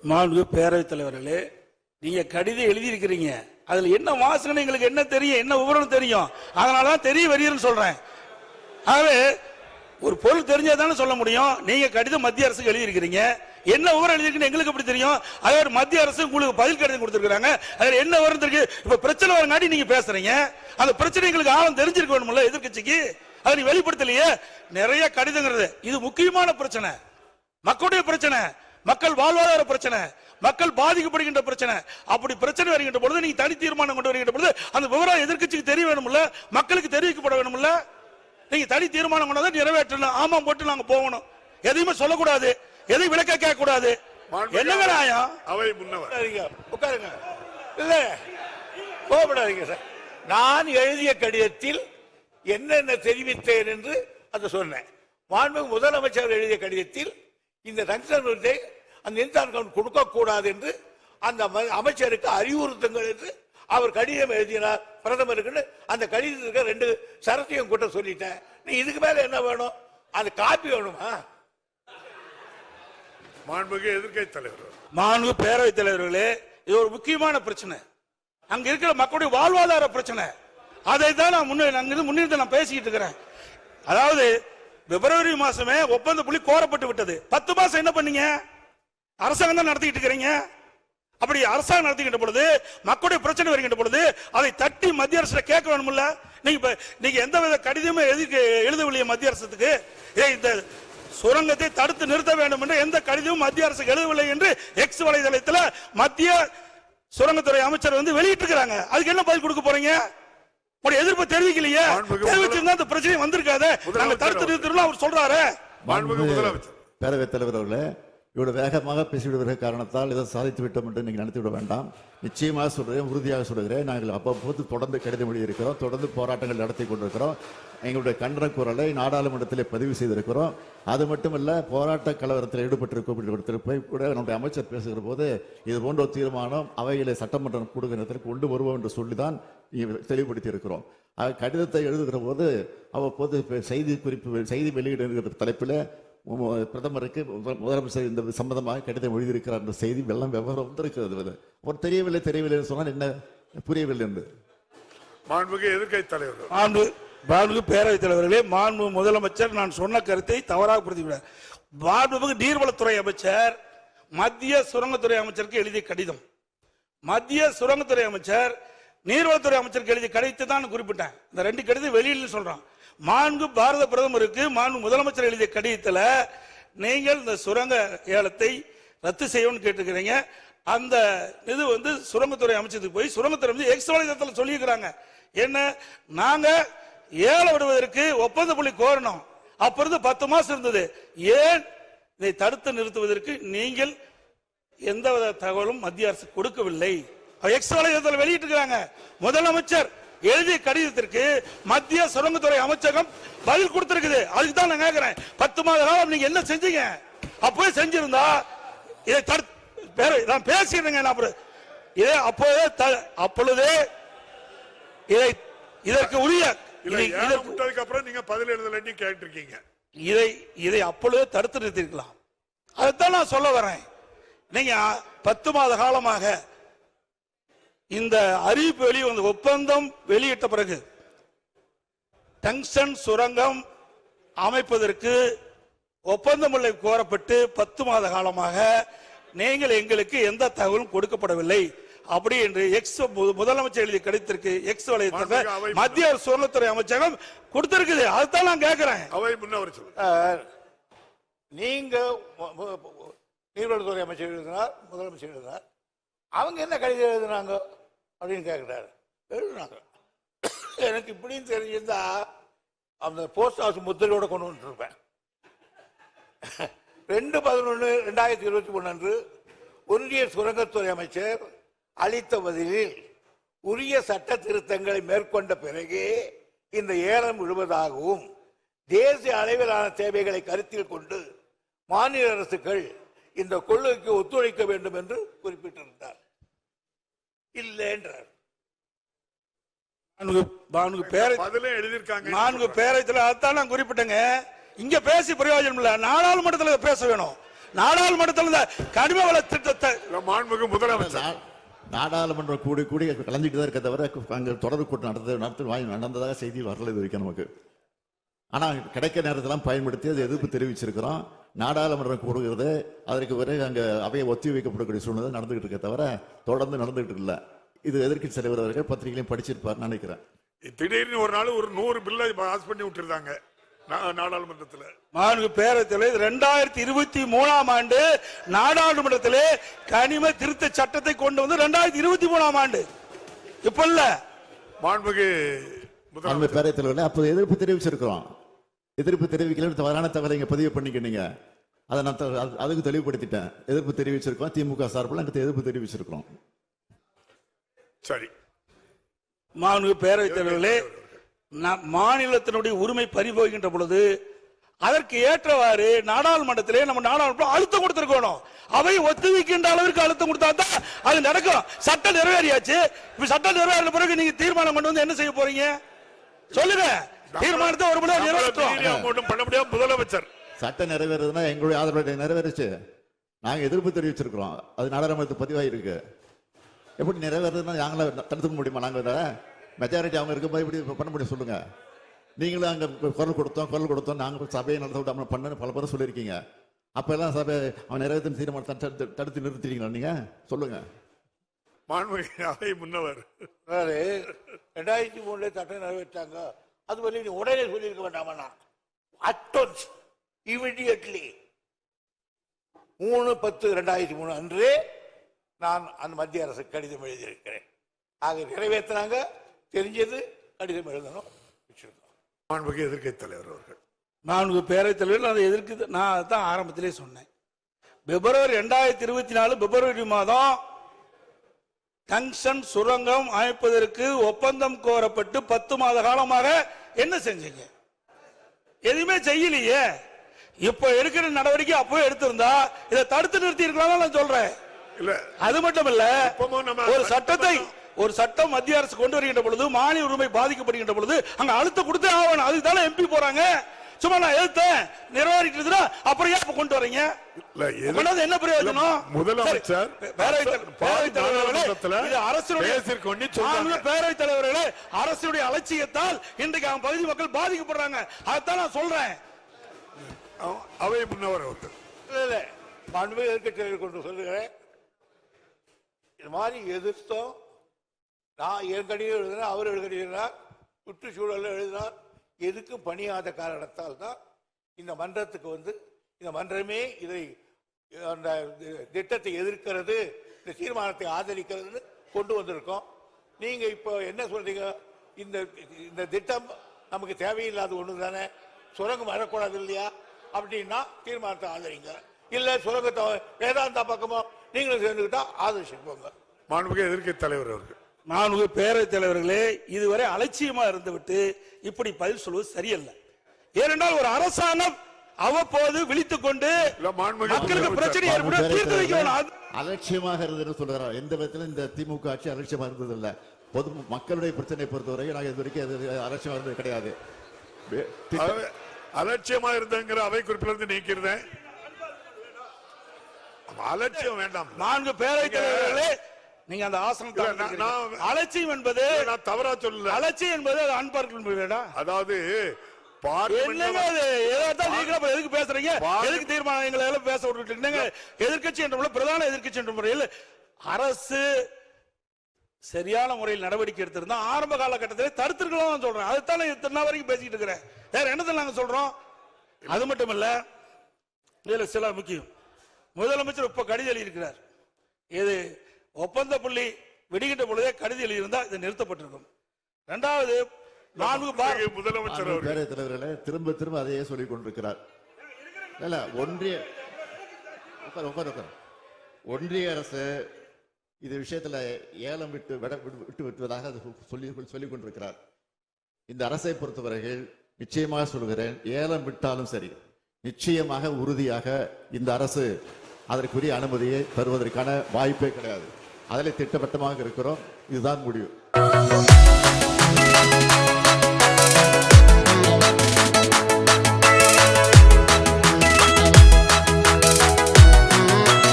மாண்பு பேரவைத் தலைவர்களே, நீங்க கடிதம் எழுதியிருக்கிறீங்க. அதுல என்ன வாசனை எங்களுக்கு என்ன தெரியும், என்ன விவரம் தெரியும், அதனாலதான் தெரிய வருகிறேன்னு சொல்றேன். ஆகவே ஒரு பொருள் தெரிஞ்சாதானே சொல்ல முடியும். நீங்க கடிதம் மத்திய அரசுக்கு எழுதியிருக்கிறீங்க, என்ன விவரம் எழுதிருக்குன்னு எங்களுக்கு எப்படி தெரியும்? அதே மத்திய அரசு உங்களுக்கு பதில் கடிதம் கொடுத்திருக்காங்க, அதுல என்ன விவரம் தெரியும்? இப்ப பிரச்சனை வரங்காட்டி நீங்க பேசுறீங்க, அந்த பிரச்சனை எங்களுக்கு ஆழம் தெரிஞ்சிருக்க வேணும்ல எதிர்கட்சிக்கு. அதை நீ வெளிப்படுத்தலையே. நிறைய கடிதங்கிறது இது முக்கியமான பிரச்சனை, மக்களுடைய பிரச்சனை, மக்கள் வாழ்வாதார பிரச்சனை, மக்கள் பாதிக்கப்படுகின்ற பிரச்சனை. அப்படி பிரச்சனை வருகின்ற பொழுது நீங்க தனி தீர்மானம் கொண்டு வருகின்ற பொழுது அந்த விவரம் எதிர்கட்சிக்கு தெரிய வேணும்ல, மக்களுக்கு தெரிவிக்கப்பட வேணும்ல. நீங்க தனி தீர்மானம் கொண்டு நிறைவேற்றணும், ஆமா போட்டு நாங்க போகணும், எதையுமே சொல்லக்கூடாது, எதையும் விளக்க கேட்க கூடாது. என்னங்க நியாயம்? அவை முன்னவர் உட்காருங்க. இல்ல கோபப்படாதீங்க சார். நான் எழுதிய கடிதத்தில் என்னென்ன தெரிவித்தேன் என்று அதை சொன்னேன். மாண்புமிகு முதலமைச்சர் எழுதிய கடிதத்தில் இந்த தங்ஷன் அந்த இன்சான் கொடுக்க கூடாது என்று அந்த அமைச்சருக்கு அறிவுறுத்துங்கள் என்று அவர் கடிதம் எழுதினார் பிரதமருக்கு. அந்த கடிதத்துக்கு 2 சரத்தையும் கூட்ட சொல்லிட்டேன். நீ இதுக்கு மேல என்ன வேணும்? அது காப்பி வேணுமா? மாண்புமிகு எதிர்க்கட்சி தலைவர், மாண்பு பேரவைத் தலைவர்களே, இது ஒரு முக்கியமான பிரச்சனை, அங்க இருக்கிற மக்களுடைய வாழ்வாதார பிரச்சனை. அதை தான் நான் முன்னிறுத்தி நான் பேசிக்கிட்டு இருக்கிறேன். அதாவது பிப்ரவரி மாசமே ஒப்பந்த புள்ளி கோரப்பட்டு விட்டது. 10 மாசம் என்ன பண்ணீங்க? அரசாங்கம் தான் நடத்திக்கிட்டு இருக்கிறீங்க. அப்படி அரசாங்கம் நடத்திக்கிட்ட பொழுது மக்களுடைய பிரச்சனை வருகின்ற பொழுது அதை தட்டி மத்திய அரசு கேட்க வேணும்ல. நீங்க எந்த வித கடிதமே எழுதவில்லையே மத்திய அரசுக்கு. இந்த சுரங்கத்தை தடுத்து நிறுத்த வேண்டும் என்று எந்த கடிதமும் மத்திய அரசுக்கு எழுதவில்லை என்று எக்ஸ் வலைதளத்தில் மத்திய சுரங்கத்துறை அமைச்சர் வெளியிட்டு இருக்கிறாங்க. அதுக்கு என்ன பதில் கொடுக்க போறீங்க? எதிர்ப்பு தெரிவிக்கலையே, தெரிவிச்சிருந்தா இந்த பிரச்சனை வந்திருக்காது. நாங்க தடுத்து நிறுத்தணும் அவர் சொல்றாரு. பேரவைத் தலைவர் அவர்களே, இவ்வளவு வேகமாக பேசிவிடுகிற காரணத்தால் இதை சாதித்து விட்டோம் என்று நீங்கள் நினைத்து விட வேண்டாம். நிச்சயமாக சொல்கிறேன், உறுதியாக சொல்கிறேன். நாங்கள் அவ்வப்போது தொடர்ந்து கடிதம் எழுதியிருக்கிறோம், தொடர்ந்து போராட்டங்கள் நடத்தி கொண்டிருக்கிறோம். எங்களுடைய கண்டன குரலை நாடாளுமன்றத்திலே பதிவு செய்திருக்கிறோம். அது மட்டுமல்ல, போராட்ட கலவரத்தில் ஈடுபட்டிருக்க போய் கூட நம்முடைய அமைச்சர் பேசுகிற போது இது போன்ற ஒரு தீர்மானம் அவையிலே சட்டமன்றம் கூடுகிற கொண்டு வருவோம் என்று சொல்லிதான் தெளிவுபடுத்தி இருக்கிறோம். கடிதத்தை எழுதுகிற போது அவ்வப்போது செய்தி வெளியிடுகிற தலைப்பில் பிரதமருக்கு முதலமைச்சர் இந்த சம்பந்தமாக கடிதம் எழுதியிருக்கிறார் என்ற செய்தி வெள்ளம் விவரம் வந்திருக்கிறது. ஒரு தெரியவில்லை சொன்னால் என்ன புரியவில்லை என்று. மாண்புமிகு எதிர்க்கட்சி தலைவர், மாண்புமிகு பேரவைத் தலைவர்களே, மாண்பு முதலமைச்சர் நான் சொன்ன கருத்தை தவறாக புரிந்துவிட்டார். மாண்புமிகு நீர்வளத்துறை அமைச்சர் மத்திய சுரங்கத்துறை அமைச்சருக்கு எழுதிய கடிதம், மத்திய சுரங்கத்துறை அமைச்சர் நீர்வளத்துறை அமைச்சருக்கு எழுதிய கடிதத்தை தான் குறிப்பிட்டேன். இந்த 2 கடிதம் வெளியில் சொல்றான். மாண்பு பாரத பிரதமருக்கு மாண்பு முதலமைச்சர் எழுதிய கடிதத்தில் நீங்கள் இந்த சுரங்க ஏலத்தை ரத்து செய்யணும்னு கேட்டுக்கிறீங்க. அந்த இது சுரங்கத்துறை அமைச்சருக்கு போய் சுரங்கத்துறை எக்ஸ் வலைதளத்தில் சொல்லியிருக்கிறாங்க. என்ன, நாங்க ஏல விடுவதற்கு ஒப்பந்த புள்ளி கோரணும், அப்ப இருந்து 10 மாசம் இருந்தது, ஏன் இதை தடுத்து நிறுத்துவதற்கு நீங்கள் எந்த தகவலும் மத்திய அரசு கொடுக்கவில்லை. எக்ஸ் வலைதளத்தில் வெளியிட்டிருக்கிறாங்க. முதலமைச்சர் எழுதிய கடிதத்திற்கு மத்திய சுரங்கத்துறை அமைச்சகம் பதில் கொடுத்திருக்குது. அதுக்கு தான் நான் கேட்கிறேன், 10 மாத காலம் நீங்க என்ன செஞ்சீங்க? அப்பவே செஞ்சிருந்தா இதை நான் பேசிடுறேங்க. அப்பொழுதே இதற்கு உரிய அப்புறம் நீங்க பதில் எழுதலன்னு கேட்டிருக்கீங்க. இதை அப்பொழுதே தடுத்து நிறுத்திருக்கலாம். அதைத்தான் நான் சொல்ல வரேன். நீங்க 10 மாத காலமாக இந்த அறிவிப்பு வெளிவந்த ஒப்பந்தம் வெளியிட்ட பிறகு டங்ஸ்டன் சுரங்கம் அமைப்பதற்கு ஒப்பந்தம் கோரப்பட்டு 10 மாத காலமாக நீங்கள் எங்களுக்கு எந்த தகவலும் கொடுக்கப்படவில்லை அப்படி என்று எக்ஸ் முதலமைச்சர் எழுதிய கடிதத்திற்கு எக்ஸ் வலைதளத்தில் மத்திய சுரங்கத்துறை அமைச்சகம் கொடுத்திருக்குது. அதுதான் நான் கேட்கிறேன். அவை முன்னவர் நீங்க நீர்வளத்துறை அமைச்சர் எழுதினார், முதலமைச்சர் எழுதினார், அவங்க என்ன கடிதம் எழுதுனாங்க அப்படின்னு கேட்கிறாரு. எழுதுனாங்க. எனக்கு இப்படின்னு தெரிஞ்சிருந்தா அந்த போஸ்ட் ஹவுஸ் முத்திரையோட கொண்டு வந்துருப்பேன். 2/11/2021 அன்று ஒன்றிய சுரங்கத்துறை அமைச்சர் அளித்த பதிலில் உரிய சட்ட திருத்தங்களை மேற்கொண்ட பிறகு இந்த ஏலம் விடுவதாகவும் தேசிய அளவிலான தேவைகளை கருத்தில் கொண்டு மாநில அரசுகள் இந்த கொள்கைக்கு ஒத்துழைக்க வேண்டும் என்று குறிப்பிட்டிருந்தார். இல்லை என்றார். பேரத்தில் அதான் நான் குறிப்பிட்டேங்க. இங்க பேசி பிரயோஜனம் இல்ல, நாடாளுமன்றத்தில் பேச வேணும். நாடாளுமன்றத்தில் இந்த கனிம வள திட்டத்தை மாண்புமிகு முதலமைச்சர் நாடாளுமன்றம் கூடி கூடி கலந்துட்டு தான் இருக்க தவிர அங்க தொடர் கூட்டம் நடந்ததாக செய்தி வரல இது வரைக்கும் நமக்கு. ஆனா கிடைக்க நேரத்தெல்லாம் பயன்படுத்தி அதை எதிர்ப்பு தெரிவிச்சிருக்கிறோம். நாடாளுமன்றம் கூடுகிறது, அதற்கு பிறகு அங்க அவையை ஒத்தி வைக்கப்படக்கூடிய சூழ்நிலை நடந்துகிட்டு இருக்க தவிர தொடர்ந்து நடந்துகிட்டு இல்லை. இது எதிர்க்கட்சி தலைவர் அவர்கள் பத்திரிகையிலையும் படிச்சிருப்பார் நினைக்கிறேன். திடீர்னு ஒரு நாள் ஒரு 100 பில்லை பாஸ் பண்ணி விட்டுருந்தாங்க நாடாளுமன்றத்தில். மாண்பு பேரவைத் 2023ஆம் ஆண்டு நாடாளுமன்றத்திலே கனிம திருத்த சட்டத்தை கொண்டு வந்து 2023ஆம் ஆண்டு இப்ப இல்ல. மாண்புமிகு பேரவைத் தலைவர்கள் அப்போது எதிர்ப்பு தெரிவிச்சிருக்கிறோம். எதிர்ப்பு தெரிவிக்கல தவறான தகவலை இங்க பதிவு பண்ணிக்கிட்டீங்க. அதை நான் அதுக்கு தெளிவுபடுத்திட்டேன். எதிர்ப்பு தெரிவிச்சிருக்கோம். திமுக சார்பில் அங்கே எதிர்ப்பு தெரிவிச்சிருக்கிறோம். சரி. மாண்பு பேரவைத் தலைவர்களே, மாநிலத்தினுடைய உரிமை பறிபோகின்ற பொழுது அதற்கு ஏற்றவாறு நாடாளுமன்றத்திலே நம்ம நாடாளுமன்றம் அழுத்தம் கொடுத்திருக்கணும். அவை ஒத்துழைக்கின்ற அளவிற்கு அழுத்தம் கொடுத்தா தான் அது நடக்கும். சட்டம் நிறைவேறியாச்சு. இப்ப சட்டம் நிறைவேறின பிறகு நீங்க தீர்மானம் கொண்டு வந்து என்ன செய்ய போறீங்க சொல்லுங்க. தீர்மானத்தை ஒரு முறை நிறைவேற்றோம் பண்ண முடியாது. முதலமைச்சர் சட்டம் நிறைவேறதுன்னா எங்களுடைய ஆதரவு நிறைவேறிச்சு. நாங்க எதிர்ப்பு தெரிவிச்சிருக்கிறோம். அது நாடாளுமன்றத்துக்கு பதிவாயிருக்கு. எப்படி நிறைவேறதுன்னா நாங்கள தடுத்துக்க முடியுமா? நாங்க மெஜாரிட்டி அவங்க இருக்கும்போது இப்படி பண்ண முடியும் சொல்லுங்க. நீங்களும் அங்க குரல் கொடுத்தோம் நாங்க சபையை நடத்த விடாம பண்ணு பல பேரும் சொல்லியிருக்கீங்க. அப்ப எல்லாம் சபை அவன் நிறைவேற்ற தீர்மானத்தை தடுத்து நிறுத்திட்டீங்களா? நீங்க சொல்லுங்க. மாண்புமிகு முன்னவர் 2003 சட்டம் நிறைவேற்றாங்க. அது வரை நீ உடனே சொல்லியிருக்க வேண்டாமா? அட்வான்ஸ் இமிடியட்லி 3/10/2003 அன்றே நான் அந்த மத்திய அரசு கடிதம் எழுதியிருக்கிறேன். ஆக நிறைவேற்றினாங்க, தெரிஞ்சது, கடிதம் எழுதணும். மாண்புமிகு எதிர்க்கட்சி தலைவர் அவர்கள். மாண்பு பேரவைத் தலைவர் அதை எதிர்க்கு நான் தான் ஆரம்பத்திலே சொன்னேன். பிப்ரவரி 2024 பிப்ரவரி மாதம் டங்ஸ்டன் சுரங்கம் அமைப்பதற்கு ஒப்பந்தம் கோரப்பட்டு 10 மாத காலமாக என்ன செஞ்சீங்க? எதுவுமே செய்யலையே. இப்ப எடுக்கிற நடவடிக்கை அப்பவே எடுத்திருந்தா இதை தடுத்து நிறுத்தி இருக்கலாம் நான் சொல்றேன். அது மட்டும் இல்ல, ஒரு சட்டம் மத்திய அரசு கொண்டு வருகின்ற பொழுது மாநில உரிமை பாதிக்கப்படுகின்ற பொழுது அங்க அழுத்தம் கொடுத்தே ஆகணும். அதுக்கு தானே எம்பி போறாங்க. சும்மா நான் எதிர்த்தேன் நிறைவேறிட்டு அப்புறம் ஏன் கொண்டு வரீங்க? என்ன பிரயோஜனம்? முதலமைச்சர் பேரவைத் தலைவர்களே, அரசுடைய அலட்சியத்தால் இன்றைக்கு அவன் பகுதி மக்கள் பாதிக்கப்படுறாங்க. அதைத்தான் நான் சொல்றேன். அவை முன்னவர் அவர்கள் மாண்புமிகு எதிர்க்கட்சி கொண்டு சொல்லுகிறேன். இது மாதிரி எதிர்த்தோம். நான் என் கடிதம் எழுதினேன், அவர் எழுதினார், சுற்றுச்சூழல் எழுதினார். எதுக்கு பணியாத காரணத்தால் தான் இந்த மன்றத்துக்கு வந்து இந்த மன்றமே இதை அந்த திட்டத்தை எதிர்க்கிறது, இந்த தீர்மானத்தை ஆதரிக்கிறது கொண்டு வந்திருக்கோம். நீங்க இப்போ என்ன சொல்றீங்க? இந்த திட்டம் நமக்கு தேவையில்லாத ஒண்ணு தானே, சுரங்கம் வரக்கூடாது இல்லையா? அப்படின்னா தீர்மானத்தை ஆதரிங்க. இல்ல சுரங்கத்தை வேதாந்தா பக்கமோ நீங்களும் சேர்ந்துக்கிட்டா ஆதரிச்சுக்கோங்க. மாண்புமிகு எதிர்க்கட்சி தலைவர் அவர்கள். மாண்புமிகு பேரவைத் தலைவர்களே, இதுவரை அலட்சியமா இருந்துவிட்டு இப்படி பதில் சொல்வது சரியல்ல. ஏனென்றால் ஒரு அரசாங்கம் அவ்வப்போது விழித்துக் கொண்டு மக்களுக்கு பிரச்சனை ஏற்படும் தீர்த்து வைக்கணும். அலட்சியமாக இருந்தது சொல்றாரு. எந்த விதத்திலும் இந்த திமுக ஆட்சி அலட்சியமா இருந்தது இல்ல. பொது மக்களுடைய பிரச்சனை பொறுத்தவரை நாங்கள் இது வரைக்கும் அலட்சியமா இருந்தது கிடையாது. அலட்சியமா இருந்தங்கிற அவை குறிப்பிலிருந்து நீக்கிறேன். அலட்சியம் வேண்டாம். 4 பேரவைத் தலைவர்களே, நீங்க அந்த ஆசனத்தில் அலட்சியம் என்பது நான் தவறா சொல்லல. அலட்சியம் என்பது அது அன்பார்க்க. அதாவது எதுக்கு பேசுறீங்க? எதுக்கு தீர்மானங்களை எல்லாம் பேச விட்டுட்டீங்க? எதிர்க்கட்சி என்ற பிரதான எதிர்க்கட்சி என்ற முறையில் அரசு சரியான முறையில் நடவடிக்கை எடுத்திருந்தா ஆரம்ப காலகட்டத்தில் தடுத்திருக்கலாம் சொல்றேன். அதுதான் இத்தனை வரைக்கும் பேசிட்டு இருக்கிறேன். வேற என்னதான் நாங்க சொல்றோம்? அது மட்டும் இல்ல, இதுல சில முக்கியம். முதலமைச்சர் இப்ப கடிதம் எழுதியிருக்கிறார். இது ஒப்பந்த புள்ளி விடுகின்ற பொழுதே கடிதம் எழுதியிருந்தா இது நிறுத்தப்பட்டிருக்கும். 2வது, முதலமைச்சர் பேரவைத் தலைவர்களே திரும்ப அதையே சொல்லிக் கொண்டிருக்கிறார். ஒன்றிய அரசு இது விஷயத்துல ஏலம் விட்டு விட்டுவதாக சொல்லிக் கொண்டிருக்கிறார். இந்த அரசை பொறுத்தவரையில் நிச்சயமாக சொல்கிறேன், ஏலம் விட்டாலும் சரி, நிச்சயமாக உறுதியாக இந்த அரசு அதற்குரிய அனுமதியை தருவதற்கான வாய்ப்பே கிடையாது. அதில் திட்டவட்டமாக இருக்கிறோம். இதுதான் முடிவு.